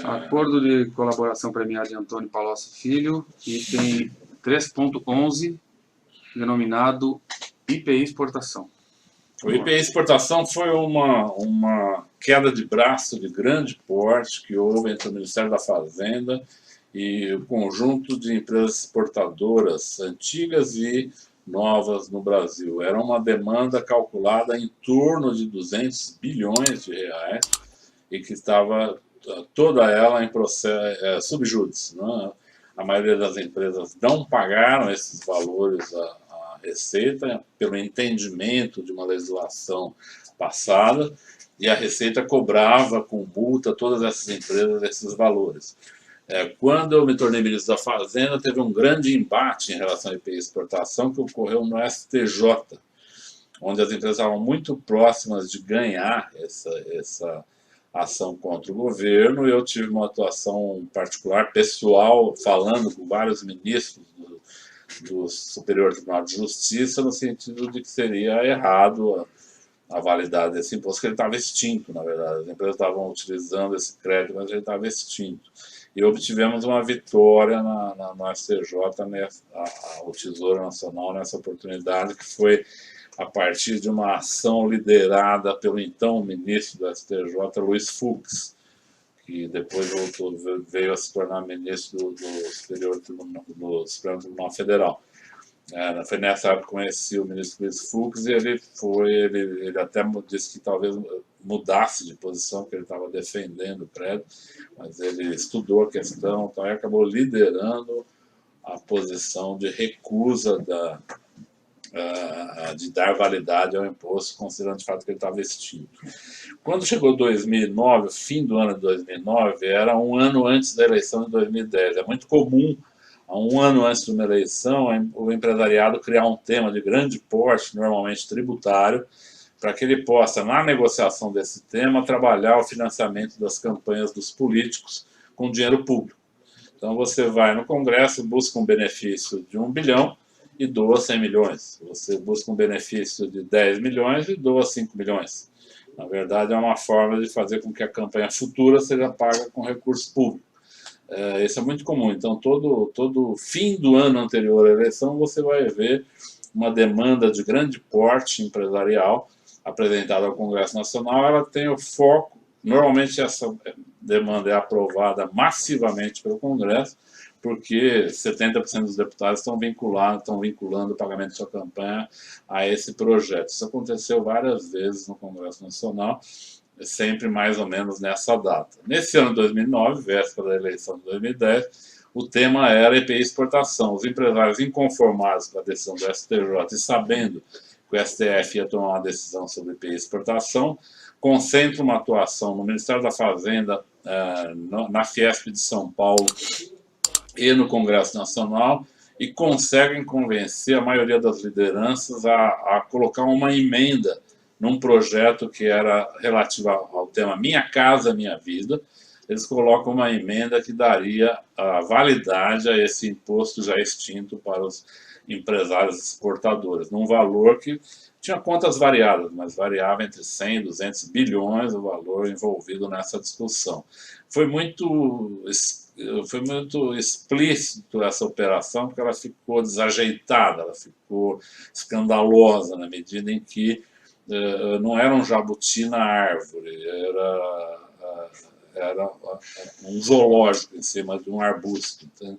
Acordo de colaboração premiada de Antônio Palocci Filho, item 3.11, denominado IPI Exportação. O IPI Exportação foi uma queda de braço de grande porte que houve entre o Ministério da Fazenda e o conjunto de empresas exportadoras antigas e novas no Brasil. Era uma demanda calculada em torno de 200 bilhões de reais e que estava toda ela em processo subjúdice, né? A maioria das empresas não pagaram esses valores à Receita pelo entendimento de uma legislação passada, e a Receita cobrava com multa todas essas empresas esses valores. Quando eu me tornei ministro da Fazenda, teve um grande embate em relação à IPI exportação que ocorreu no STJ, onde as empresas estavam muito próximas de ganhar essa ação contra o governo. Eu tive uma atuação particular, pessoal, falando com vários ministros do Superior Tribunal de Justiça, no sentido de que seria errado a validade desse imposto, que ele estava extinto, na verdade. As empresas estavam utilizando esse crédito, mas ele estava extinto. E obtivemos uma vitória no STJ, o Tesouro Nacional, nessa oportunidade, que foi a partir de uma ação liderada pelo então ministro do STJ, Luiz Fux, que depois veio a se tornar ministro do Supremo Tribunal Federal. Foi nessa época que conheci o ministro Luiz Fux, e ele até disse que talvez mudasse de posição, que ele estava defendendo o prédio, mas ele estudou a questão, então, e acabou liderando a posição de recusa de dar validade ao imposto, considerando de fato que ele estava extinto. Quando chegou 2009, o fim do ano de 2009, era um ano antes da eleição de 2010. É muito comum, há um ano antes de uma eleição, o empresariado criar um tema de grande porte, normalmente tributário, para que ele possa, na negociação desse tema, trabalhar o financiamento das campanhas dos políticos com dinheiro público. Então você vai no Congresso, busca um benefício de 1 bilhão, e doa 100 milhões. Você busca um benefício de 10 milhões e doa 5 milhões. Na verdade, é uma forma de fazer com que a campanha futura seja paga com recurso público. Isso é muito comum. Então, todo fim do ano anterior à eleição, você vai ver uma demanda de grande porte empresarial apresentada ao Congresso Nacional. Ela tem o foco, normalmente essa demanda é aprovada massivamente pelo Congresso, porque 70% dos deputados estão vinculando o pagamento de sua campanha a esse projeto. Isso aconteceu várias vezes no Congresso Nacional, sempre mais ou menos nessa data. Nesse ano de 2009, véspera da eleição de 2010, o tema era IPI exportação. Os empresários inconformados com a decisão do STJ e sabendo que o STF ia tomar uma decisão sobre IPI exportação, concentram uma atuação no Ministério da Fazenda, na Fiesp de São Paulo, e no Congresso Nacional, e conseguem convencer a maioria das lideranças a colocar uma emenda num projeto que era relativo ao tema Minha Casa Minha Vida. Eles colocam uma emenda que daria a validade a esse imposto já extinto para os empresários exportadores, num valor que tinha contas variadas, mas variava entre 100 e 200 bilhões o valor envolvido nessa discussão. Foi muito explícito essa operação, porque ela ficou desajeitada, ela ficou escandalosa, na medida em que não era um jabuti na árvore, era um zoológico em cima de um arbusto. Então,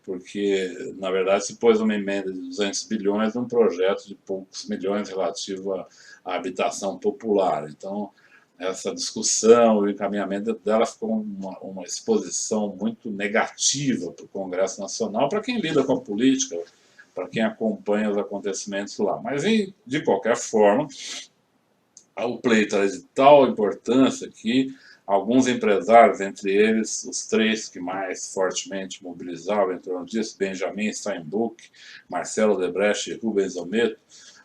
porque, na verdade, se pôs uma emenda de 200 bilhões num projeto de poucos milhões relativo à habitação popular. Então, essa discussão, o encaminhamento dela ficou uma exposição muito negativa para o Congresso Nacional, para quem lida com a política, para quem acompanha os acontecimentos lá. Mas, de qualquer forma, o pleito era de tal importância que alguns empresários, entre eles os três que mais fortemente mobilizavam em torno disso, Benjamin Steinbuch, Marcelo Odebrecht e Rubens Ometo,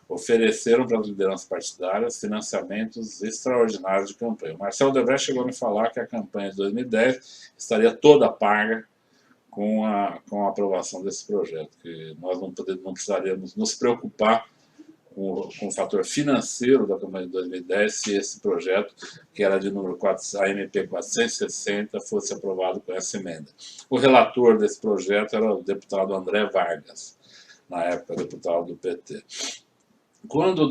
ofereceram para as lideranças partidárias financiamentos extraordinários de campanha. O Marcelo Odebrecht chegou a me falar que a campanha de 2010 estaria toda paga com a aprovação desse projeto, que nós não precisaríamos nos preocupar com o fator financeiro da campanha de 2010 se esse projeto, que era de número 4, AMP 460, fosse aprovado com essa emenda. O relator desse projeto era o deputado André Vargas, na época deputado do PT. Quando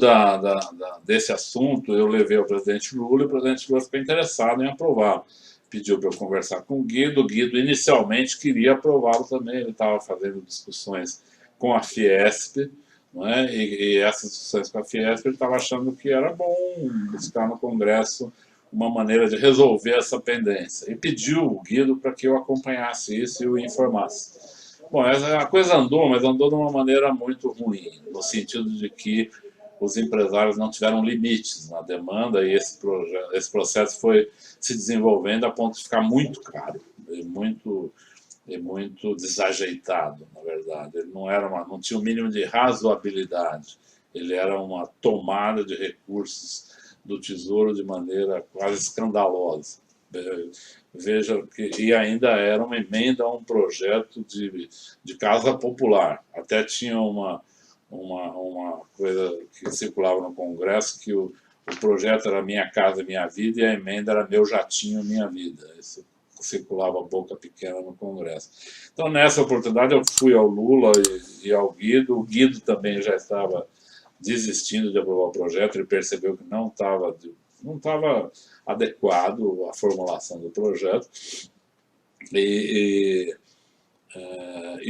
desse assunto, eu levei ao presidente Lula, e o presidente Lula ficou interessado em aprová-lo. Pediu para eu conversar com o Guido inicialmente queria aprová-lo também, ele estava fazendo discussões com a Fiesp, não é? E essas discussões com a Fiesp, ele estava achando que era bom buscar no Congresso uma maneira de resolver essa pendência. E pediu o Guido para que eu acompanhasse isso e o informasse. Bom, a coisa andou, mas andou de uma maneira muito ruim, no sentido de que os empresários não tiveram limites na demanda e esse processo foi se desenvolvendo a ponto de ficar muito caro e muito desajeitado, na verdade. Ele não tinha o mínimo de razoabilidade, ele era uma tomada de recursos do Tesouro de maneira quase escandalosa. Veja que e ainda era uma emenda a um projeto de casa popular. Até tinha uma coisa que circulava no Congresso que o projeto era Minha Casa Minha Vida e a emenda era Meu Jatinho Minha Vida. Isso circulava boca pequena no Congresso. Então, nessa oportunidade, eu fui ao Lula e ao Guido. O Guido também já estava desistindo de aprovar o projeto, ele percebeu que não estava adequado a formulação do projeto. E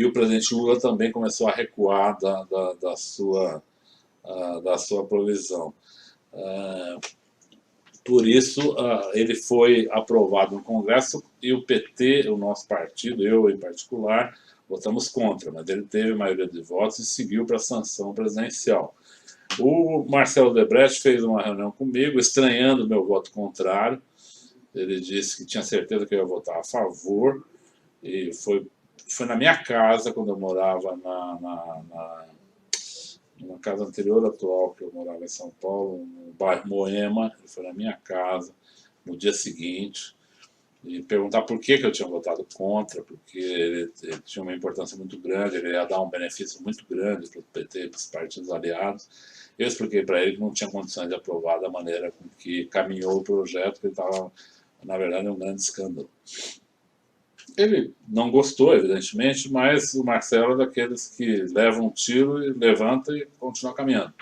o presidente Lula também começou a recuar da sua provisão. Por isso, ele foi aprovado no Congresso e o PT, o nosso partido, eu em particular, votamos contra, mas ele teve maioria de votos e seguiu para a sanção presidencial. O Marcelo Odebrecht fez uma reunião comigo, estranhando o meu voto contrário. Ele disse que tinha certeza que eu ia votar a favor. E foi na minha casa, quando eu morava numa casa anterior atual, que eu morava em São Paulo, no bairro Moema. Ele foi na minha casa, no dia seguinte, e perguntar por que eu tinha votado contra, porque ele tinha uma importância muito grande, ele ia dar um benefício muito grande para o PT e para os partidos aliados. Eu expliquei para ele que não tinha condições de aprovar da maneira com que caminhou o projeto, que ele estava, na verdade, um grande escândalo. Ele não gostou, evidentemente, mas o Marcelo é daqueles que levam um tiro e levanta e continua caminhando.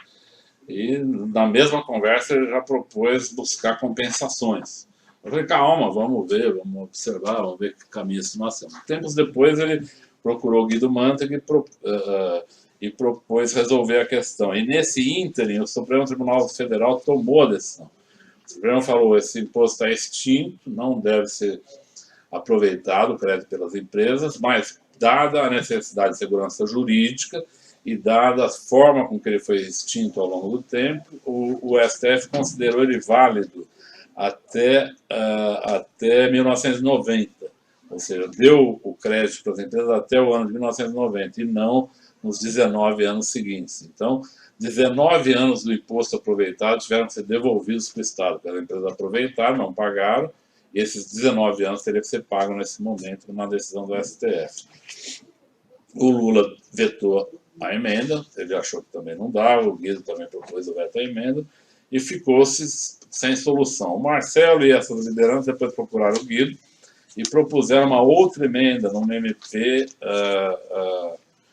E, na mesma conversa, ele já propôs buscar compensações. Eu falei, calma, vamos ver, vamos observar, vamos ver que caminho isso nós temos. Tempos depois, ele procurou o Guido Mantega e propôs resolver a questão. E nesse ínterim, o Supremo Tribunal Federal tomou a decisão. O Supremo falou, esse imposto é extinto, não deve ser aproveitado o crédito pelas empresas, mas dada a necessidade de segurança jurídica e dada a forma com que ele foi extinto ao longo do tempo, o STF considerou ele válido até 1990, ou seja, deu o crédito para as empresas até o ano de 1990 e não nos 19 anos seguintes. Então, 19 anos do imposto aproveitado tiveram que ser devolvidos para o Estado, porque as empresas aproveitaram, não pagaram, e esses 19 anos teriam que ser pagos nesse momento, numa decisão do STF. O Lula vetou a emenda, ele achou que também não dava, o Guido também propôs o veto à emenda, e ficou-se sem solução. O Marcelo e essas lideranças depois procuraram o Guido e propuseram uma outra emenda numa MP,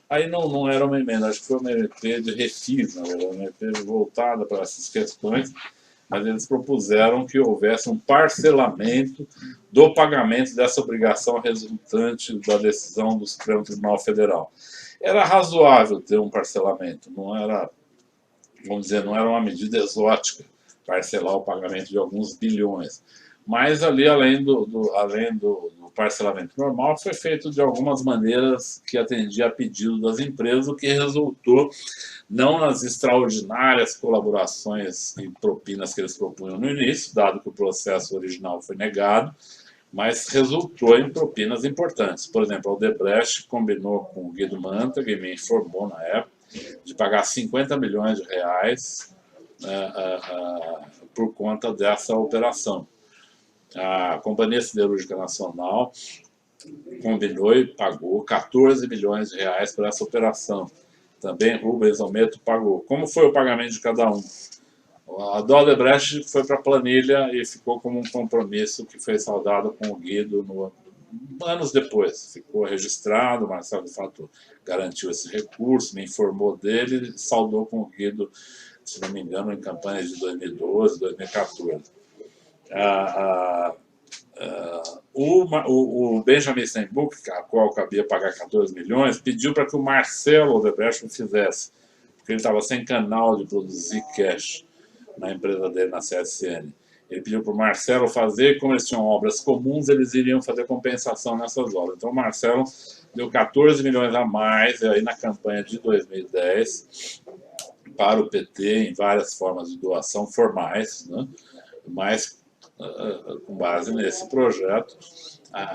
aí não era uma emenda, acho que foi uma MP de refis, na verdade, uma MP voltada para essas questões, mas eles propuseram que houvesse um parcelamento do pagamento dessa obrigação resultante da decisão do Supremo Tribunal Federal. Era razoável ter um parcelamento, não era, vamos dizer, não era uma medida exótica, parcelar o pagamento de alguns bilhões. Mas ali, além do parcelamento normal, foi feito de algumas maneiras que atendia a pedido das empresas, o que resultou não nas extraordinárias colaborações e propinas que eles propunham no início, dado que o processo original foi negado, mas resultou em propinas importantes. Por exemplo, a Odebrecht combinou com o Guido Mantega, e me informou na época, de pagar 50 milhões de reais por conta dessa operação. A Companhia Siderúrgica Nacional combinou e pagou 14 milhões de reais por essa operação. também Rubens Ometo pagou. Como foi o pagamento de cada um? A do Odebrecht foi para a planilha e ficou como um compromisso que foi saldado com o Guido anos depois. Ficou registrado, o Marcelo, de fato, garantiu esse recurso, me informou dele, saldou com o Guido, se não me engano, em campanhas de 2012, 2014. O Benjamin Steinbuch, a qual cabia pagar 14 milhões, pediu para que o Marcelo Odebrecht o fizesse, porque ele estava sem canal de produzir cash na empresa dele, na CSN. Ele pediu para o Marcelo fazer, como eles tinham obras comuns, eles iriam fazer compensação nessas obras. Então o Marcelo deu 14 milhões a mais aí na campanha de 2010 para o PT, em várias formas de doação formais, né? Mas com base nesse projeto,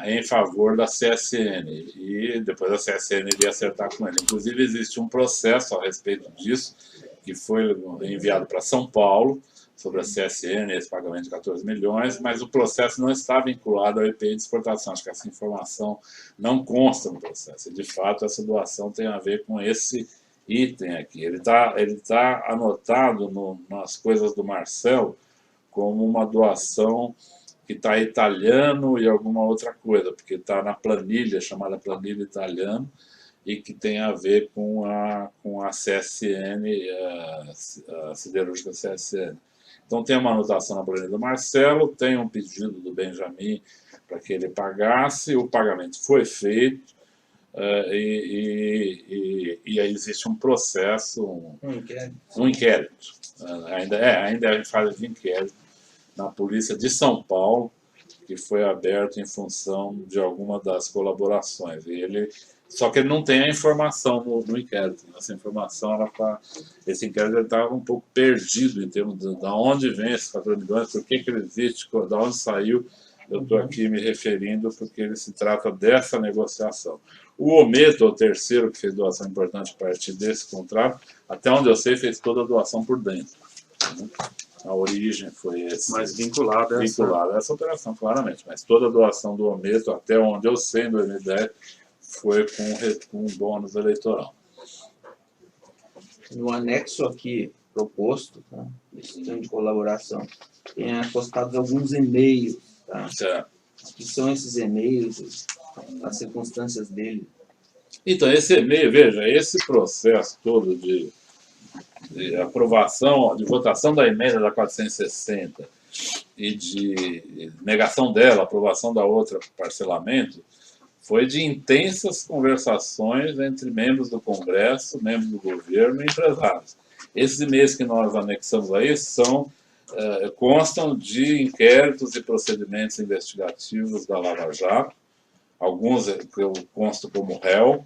em favor da CSN. E depois a CSN iria acertar com ele. Inclusive existe um processo a respeito disso, que foi enviado para São Paulo, sobre a CSN, esse pagamento de 14 milhões, mas o processo não está vinculado ao IPI de exportação. Acho que essa informação não consta no processo. E, de fato, essa doação tem a ver com esse item aqui. Ele tá anotado nas coisas do Marcelo como uma doação que está italiano e alguma outra coisa, porque está na planilha, chamada planilha italiana, e que tem a ver com a CSN, a siderúrgica CSN. Então tem uma anotação na planilha do Marcelo, tem um pedido do Benjamin para que ele pagasse, o pagamento foi feito, e aí existe um processo, um inquérito. Ainda é em fase de inquérito na Polícia de São Paulo, que foi aberto em função de alguma das colaborações. Só que ele não tem a informação no inquérito. Essa informação, esse inquérito estava um pouco perdido em termos de onde vem esses 14 milhões, por que ele existe, de onde saiu. Eu estou aqui me referindo porque ele se trata dessa negociação. O Ometo, o terceiro que fez doação importante a partir desse contrato, até onde eu sei, fez toda a doação por dentro. A origem foi esse. Mas vinculada a essa operação, claramente. Mas toda a doação do Ometo, até onde eu sei, em 2010, foi com um bônus eleitoral. No anexo aqui proposto, tá? Esse termo de colaboração, tem apostados alguns e-mails. Tá? Certo. O que são esses e-mails, as circunstâncias dele? Então, esse e-mail, veja, esse processo todo de aprovação, de votação da emenda da 460 e de negação dela, aprovação da outra parcelamento, foi de intensas conversações entre membros do Congresso, membros do governo e empresários. Esses e-mails que nós anexamos aí constam de inquéritos e procedimentos investigativos da Lava Jato, alguns eu consto como réu,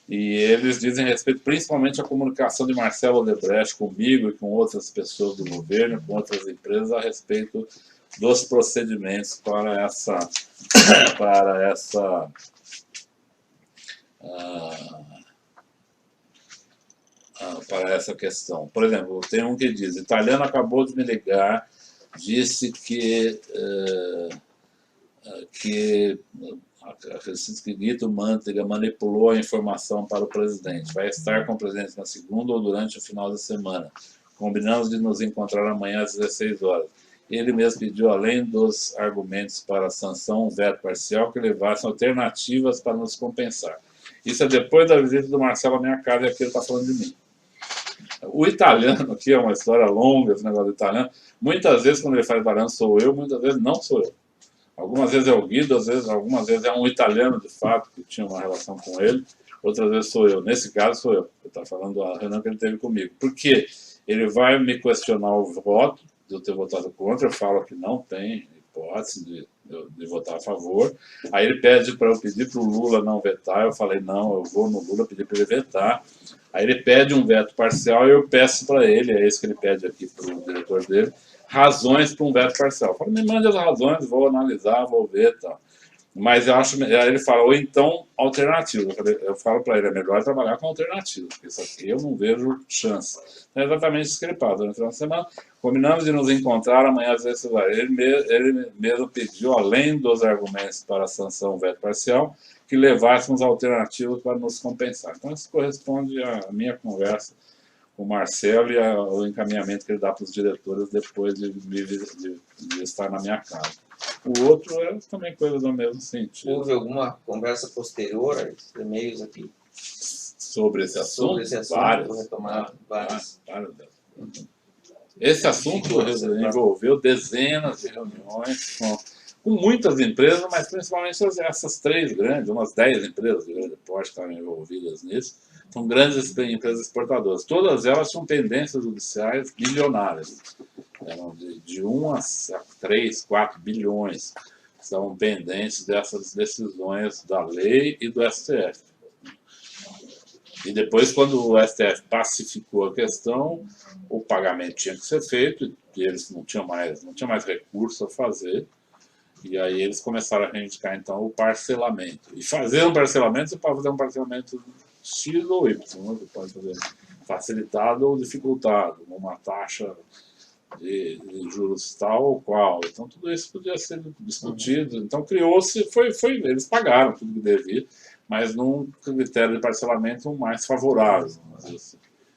e eles dizem respeito principalmente à comunicação de Marcelo Odebrecht comigo e com outras pessoas do governo, com outras empresas, a respeito dos procedimentos para essa questão. Por exemplo, tem um que diz: italiano acabou de me ligar, disse que Guido Mantega manipulou a informação para o presidente. Vai estar com o presidente na segunda ou durante o final da semana. Combinamos de nos encontrar amanhã às 16 horas. Ele mesmo pediu, além dos argumentos para a sanção, um veto parcial que levassem alternativas para nos compensar. Isso é depois da visita do Marcelo à minha casa, e aqui ele está falando de mim. O italiano, aqui é uma história longa, esse negócio do italiano, muitas vezes quando ele fala italiano sou eu, muitas vezes não sou eu. Algumas vezes é o Guido, algumas vezes é um italiano de fato, que tinha uma relação com ele, outras vezes sou eu. Nesse caso sou eu, ele está falando da reunião que ele teve comigo. Por quê? Ele vai me questionar o voto, de eu ter votado contra, eu falo que não tem hipótese de votar a favor. Aí ele pede para eu pedir para o Lula não vetar, eu falei não, eu vou no Lula pedir para ele vetar. Aí ele pede um veto parcial e eu peço para ele, é isso que ele pede aqui para o diretor dele, razões para um veto parcial. Eu falo, me mande as razões, vou analisar, vou ver e tal. Mas eu acho, aí ele fala, ou então alternativo. Eu falo para ele, é melhor trabalhar com alternativo, porque isso aqui eu não vejo chance. É exatamente discrepado. No final de semana, combinamos de nos encontrar amanhã às vezes vai. Ele mesmo pediu, além dos argumentos para a sanção veto parcial, que levássemos alternativas para nos compensar. Então isso corresponde à minha conversa com o Marcelo e ao encaminhamento que ele dá para os diretores depois de estar na minha casa. O outro é também coisa do mesmo sentido. Houve alguma conversa posterior a esses e-mails aqui? Sobre esse assunto? Sobre esse assunto, várias. retomado, várias. Esse assunto envolveu dezenas de reuniões com muitas empresas, mas principalmente essas 3 grandes, umas 10 empresas de grande porte estavam envolvidas nisso. São grandes empresas exportadoras. Todas elas tinham pendências judiciais bilionárias. Eram de 1 a 3, 4 bilhões que estavam pendentes dessas decisões da lei e do STF. E depois, quando o STF pacificou a questão, o pagamento tinha que ser feito, e eles não tinham mais recurso a fazer, e aí eles começaram a reivindicar, então, o parcelamento. E fazer um parcelamento, você pode fazer um parcelamento X ou Y, você pode fazer facilitado ou dificultado, uma taxa de juros tal ou qual. Então, tudo isso podia ser discutido. Então, criou-se, eles pagaram tudo que devia, mas num critério de parcelamento mais favorável.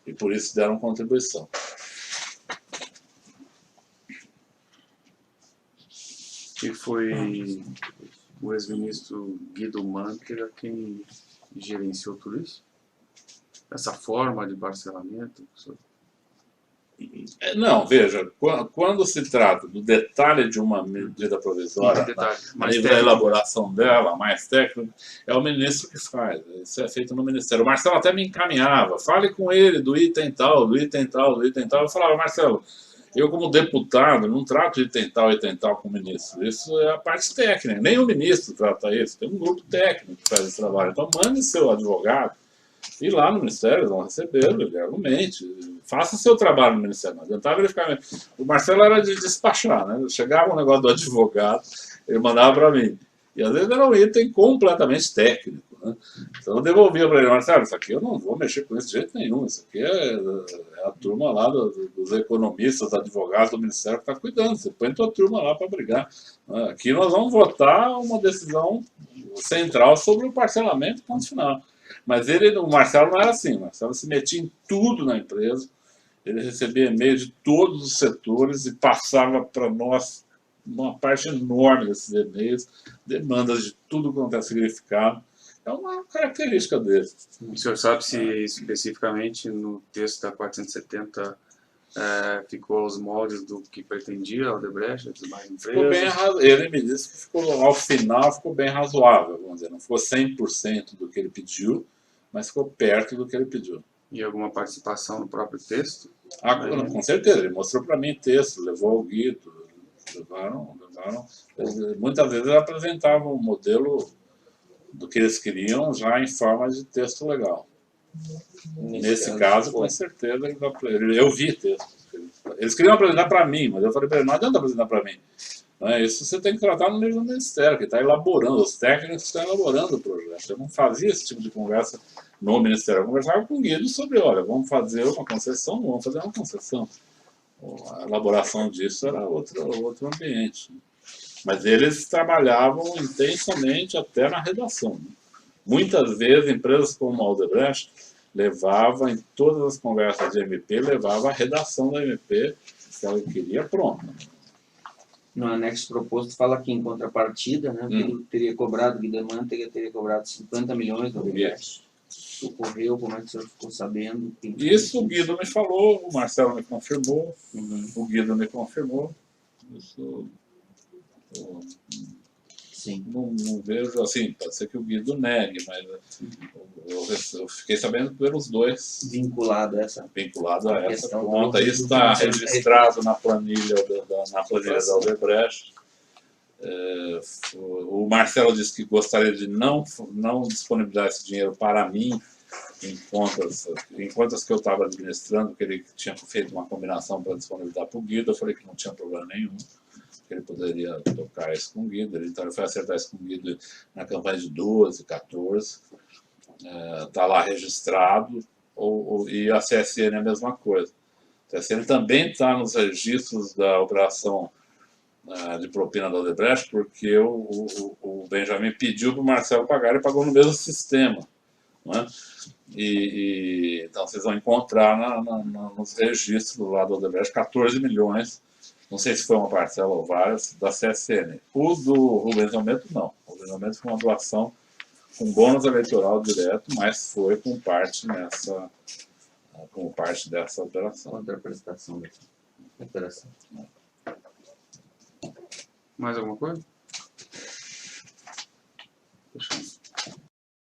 E por isso deram contribuição. E foi o ex-ministro Guido Mantega quem gerenciou tudo isso? Essa forma de parcelamento? Não, veja, quando se trata do detalhe de uma medida provisória, a nível da elaboração dela, mais técnico, é o ministro que faz. Isso é feito no Ministério. O Marcelo até me encaminhava, fale com ele do item tal, do item tal, do item tal. Eu falava, Marcelo, eu como deputado não trato de item tal com o ministro. Isso é a parte técnica. Nem o ministro trata isso. Tem um grupo técnico que faz esse trabalho. Então mande seu advogado e lá no Ministério eles vão recebê-lo, ele argumente. Faça seu trabalho no Ministério. Não adiantava verificar. O Marcelo era de despachar, né? Chegava um negócio do advogado, ele mandava para mim. E às vezes era um item completamente técnico. Né? Então eu devolvia para ele, Marcelo, isso aqui eu não vou mexer com isso de jeito nenhum. Isso aqui é a turma lá dos economistas, advogados do Ministério que está cuidando. Você põe a tua turma lá para brigar. Aqui nós vamos votar uma decisão central sobre o parcelamento, ponto final. Mas o Marcelo não era assim. O Marcelo se metia em tudo na empresa. Ele recebia e-mail de todos os setores e passava para nós uma parte enorme desses e-mails, demandas de tudo quanto é significado. É uma característica dele. O senhor sabe se especificamente no texto da 470 ficou aos moldes do que pretendia a Odebrecht, as demais empresas? Ele me disse que ficou, ao final ficou bem razoável, vamos dizer. Não ficou 100% do que ele pediu, mas ficou perto do que ele pediu. E alguma participação no próprio texto? Com certeza, ele mostrou para mim texto, levou o Guido, levaram. Muitas vezes eles apresentavam um modelo do que eles queriam já em forma de texto legal. Nesse caso, com certeza, eu vi texto. Eles queriam apresentar para mim, mas eu falei para ele, não adianta apresentar para mim. Isso você tem que tratar no nível do Ministério, que está elaborando, os técnicos estão elaborando o projeto. Eu não fazia esse tipo de conversa no Ministério. Eu conversava com o Guido sobre, olha, vamos fazer uma concessão, não vamos fazer uma concessão. A elaboração disso era outro ambiente. Mas eles trabalhavam intensamente até na redação. Muitas vezes, empresas como a Odebrecht levava, em todas as conversas de MP, levava a redação da MP que ela queria pronta. No anexo proposto fala que em contrapartida, né, ele teria cobrado, Guido Mantega teria cobrado 50 milhões do Odebrecht. Ocorreu, como é que o senhor ficou sabendo? Isso o Guido me falou, o Marcelo me confirmou, o Guido me confirmou. Isso, sim. Não vejo, assim, pode ser que o Guido negue, mas eu fiquei sabendo pelos dois. Vinculado a essa conta. Isso está registrado na planilha da Odebrecht. O Marcelo disse que gostaria de não disponibilizar esse dinheiro para mim em contas que eu estava administrando, que ele tinha feito uma combinação para disponibilizar para o Guido. Eu falei que não tinha problema nenhum. que ele poderia tocar isso com o Guido, então ele foi acertar isso com o Guido na campanha de 12, 14, está lá registrado, e a CSN é a mesma coisa. A CSN também está nos registros da operação de propina da Odebrecht, porque o Benjamin pediu para o Marcelo pagar e pagou no mesmo sistema. Não é? Então vocês vão encontrar nos registros lá do Odebrecht 14 milhões, não sei se foi uma parcela ou várias, da CSN. O do Rubens Almeida não. O Rubens Almeida foi uma doação com bônus eleitoral direto, mas foi com parte dessa operação. Contraprestação dessa operação. Mais alguma coisa?